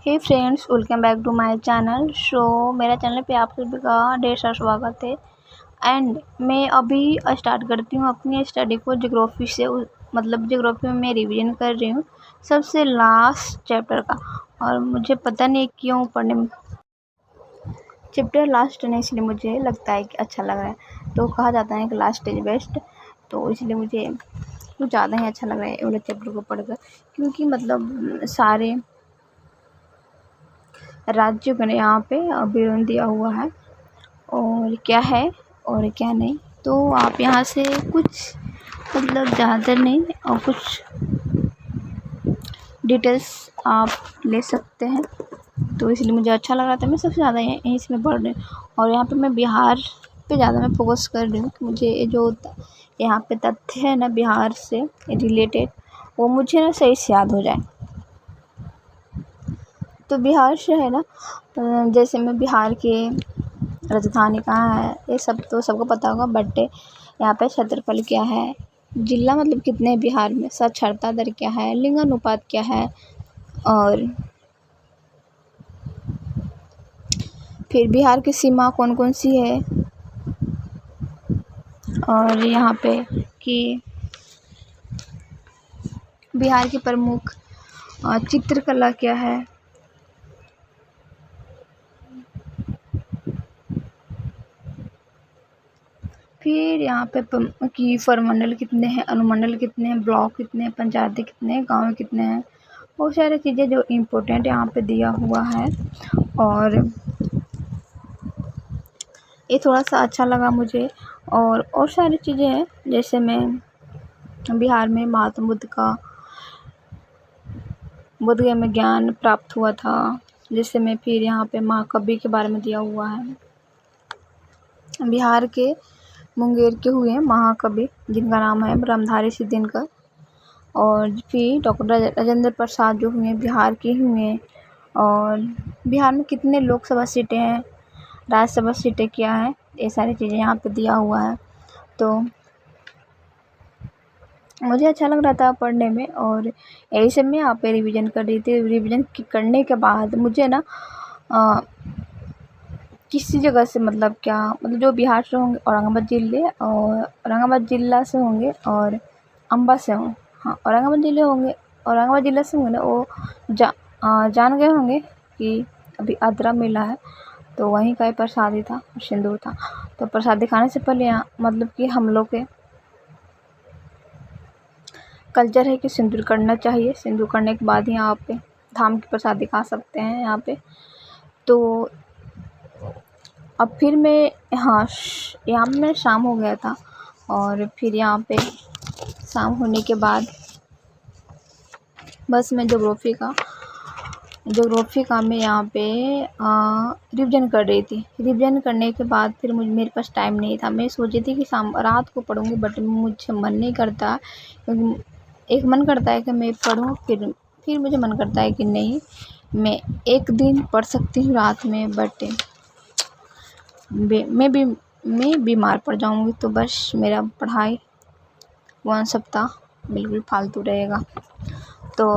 Hey friends, welcome back to my channel. मेरा channel पे आप सभी का ढेर सारा स्वागत है। एंड मैं अभी स्टार्ट करती हूँ अपनी स्टडी को ज्योग्राफी से। मतलब ज्योग्राफी में मैं रिवीजन कर रही हूँ सबसे लास्ट चैप्टर का। और मुझे पता नहीं क्यों पढ़ने में चैप्टर लास्ट नहीं, इसलिए मुझे लगता है कि अच्छा लग रहा है। तो कहा जाता है कि लास्ट इज बेस्ट, तो इसलिए मुझे कुछ ज़्यादा ही अच्छा लग रहा है ये वाले चैप्टर को पढ़कर। क्योंकि मतलब सारे राज्यों का यहाँ पे विवरण दिया हुआ है और क्या है और क्या नहीं। तो आप यहाँ से कुछ मतलब ज़्यादा नहीं और कुछ डिटेल्स आप ले सकते हैं। तो इसलिए मुझे अच्छा लग रहा था, मैं सबसे ज़्यादा यहीं से मैं पढ़ रही हूँ। और यहाँ पे मैं बिहार पे ज़्यादा मैं फोकस कर रही हूँ कि मुझे जो यहाँ पे तथ्य है ना बिहार से रिलेटेड, वो मुझे ना सही से याद हो जाए। तो बिहार से है ना, जैसे मैं बिहार के राजधानी कहाँ है ये सब तो सबको पता होगा। बट यहाँ पे क्षेत्रफल क्या है, जिला मतलब कितने हैं बिहार में, साक्षरता दर क्या है, लिंगानुपात क्या है, और फिर बिहार की सीमा कौन कौन सी है, और यहाँ पे कि बिहार की प्रमुख चित्रकला क्या है, फिर यहाँ पे कि प्रमंडल कितने हैं, अनुमंडल कितने हैं, ब्लॉक कितने हैं, पंचायतें कितने हैं, गाँव कितने हैं। बहुत सारी चीज़ें जो इम्पोर्टेंट यहाँ पे दिया हुआ है। और ये थोड़ा सा अच्छा लगा मुझे। और सारी चीज़ें हैं, जैसे मैं बिहार में महात्मा बुद्ध का बोधगया में ज्ञान प्राप्त हुआ था। जैसे मैं फिर यहाँ पे महाकवि के बारे में दिया हुआ है। बिहार के मुंगेर के हुए महाकवि जिनका नाम है ब्रह्मधारी सिद्धिनकर। और फिर डॉक्टर राजेंद्र प्रसाद जो हुए बिहार के हुए। और बिहार में कितने लोकसभा सीटें हैं, राज्यसभा सीटें क्या हैं, ये सारी चीज़ें यहाँ पे दिया हुआ है। तो मुझे अच्छा लग रहा था पढ़ने में, और यही सब मैं यहाँ पे रिवीजन कर रही थी। रिवीजन करने के बाद मुझे ना किसी जगह से मतलब क्या मतलब जो बिहार से होंगे औरंगाबाद जिले और औरंगाबाद जिला से होंगे और अम्बा से हों, हाँ औरंगाबाद जिले होंगे, औरंगाबाद जिला से होंगे ना, वो जान गए होंगे कि अभी आद्रा मेला है। तो वहीं का ही प्रसादी था, सिंदूर था। तो प्रसादी खाने से पहले यहाँ मतलब कि हम लोग के कल्चर है कि सिंदूर करना चाहिए। सिंदूर करने के बाद ही यहाँ पे धाम की प्रसादी खा सकते हैं यहाँ पे। तो अब फिर मैं यहाँ पे मैं शाम हो गया था। और फिर यहाँ पे शाम होने के बाद बस मैं ज्योग्राफी का मैं यहाँ पे रिवीजन कर रही थी। रिवीजन करने के बाद फिर मेरे पास टाइम नहीं था। मैं सोची थी कि शाम रात को पढ़ूँगी, बट मुझे मन नहीं करता। क्योंकि एक मन करता है कि मैं पढ़ूँ, फिर मुझे मन करता है कि नहीं, मैं एक दिन पढ़ सकती हूँ रात में, बट मैं बीमार पड़ जाऊँगी तो बस मेरा पढ़ाई 1 सप्ताह बिल्कुल फालतू रहेगा। तो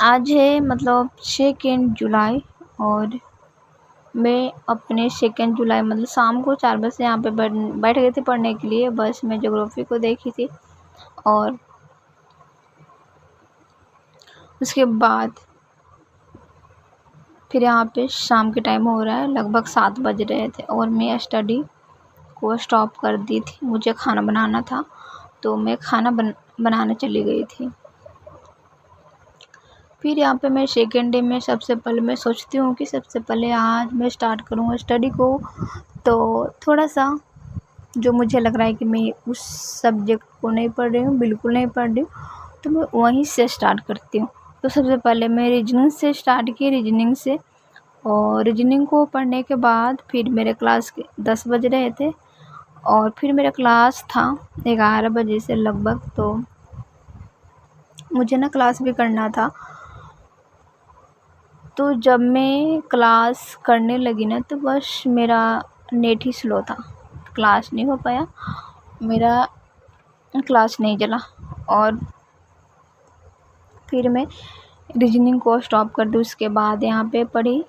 आज है मतलब 2 जुलाई, और मैं अपने 2 जुलाई मतलब शाम को 4 बजे से यहाँ पे बैठ गई थी पढ़ने के लिए। बस मैं ज्योग्राफी को देखी थी, और उसके बाद फिर यहाँ पे शाम के टाइम हो रहा है, लगभग 7 बज रहे थे, और मैं स्टडी को स्टॉप कर दी थी। मुझे खाना बनाना था, तो मैं खाना बनाने चली गई थी। फिर यहाँ पे मैं सेकेंड डे में सबसे पहले मैं सोचती हूँ कि सबसे पहले आज मैं स्टार्ट करूँगा स्टडी को। तो थोड़ा सा जो मुझे लग रहा है कि मैं उस सब्जेक्ट को नहीं पढ़ रही हूँ, बिल्कुल नहीं पढ़ रही हूँ, तो मैं वहीं से स्टार्ट करती हूँ। तो सबसे पहले मैं रीजनिंग से स्टार्ट की, रीजनिंग से। और रीजनिंग को पढ़ने के बाद फिर मेरे क्लास के 10 बज रहे थे, और फिर मेरा क्लास था 11 बजे से लगभग। तो मुझे ना क्लास भी करना था। तो जब मैं क्लास करने लगी ना, तो बस मेरा नेट ही स्लो था, क्लास नहीं हो पाया, मेरा क्लास नहीं चला। और फिर मैं रीजनिंग को स्टॉप कर दी। उसके बाद यहाँ पे पढ़ी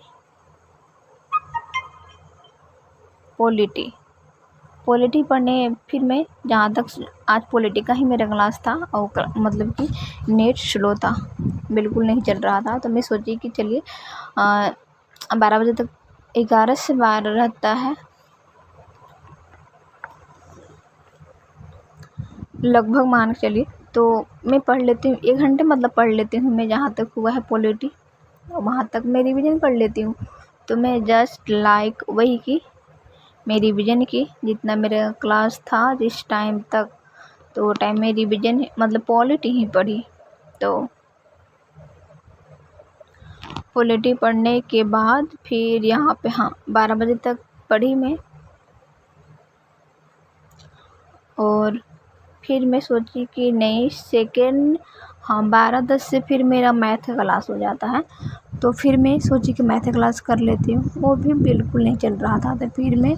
पॉलिटी। पॉलिटी पढ़ने फिर मैं जहाँ तक आज पॉलिटी का ही मेरा क्लास था और मतलब कि नेट स्लो था, बिल्कुल नहीं चल रहा था। तो मैं सोची कि चलिए 12 बजे तक 11 से 12 रहता है, लगभग मान के चलिए। तो मैं पढ़ लेती हूँ 1 घंटे, मतलब पढ़ लेती हूँ मैं जहाँ तक हुआ है पॉलिटी, वहाँ तक मैं रिवीजन कर लेती हूँ। तो मैं जस्ट लाइक वही की मैं रिवीजन की जितना मेरा क्लास था जिस टाइम तक, तो वो टाइम में रिवीजन मतलब पॉलिटी ही पढ़ी। तो पॉलिटी पढ़ने के बाद फिर यहाँ पे 12 बजे तक पढ़ी मैं, और फिर मैं सोची कि नहीं सेकेंड 12:10 से फिर मेरा मैथ क्लास हो जाता है। तो फिर मैं सोची कि मैथ क्लास कर लेती हूँ, वो भी बिल्कुल नहीं चल रहा था। तो फिर मैं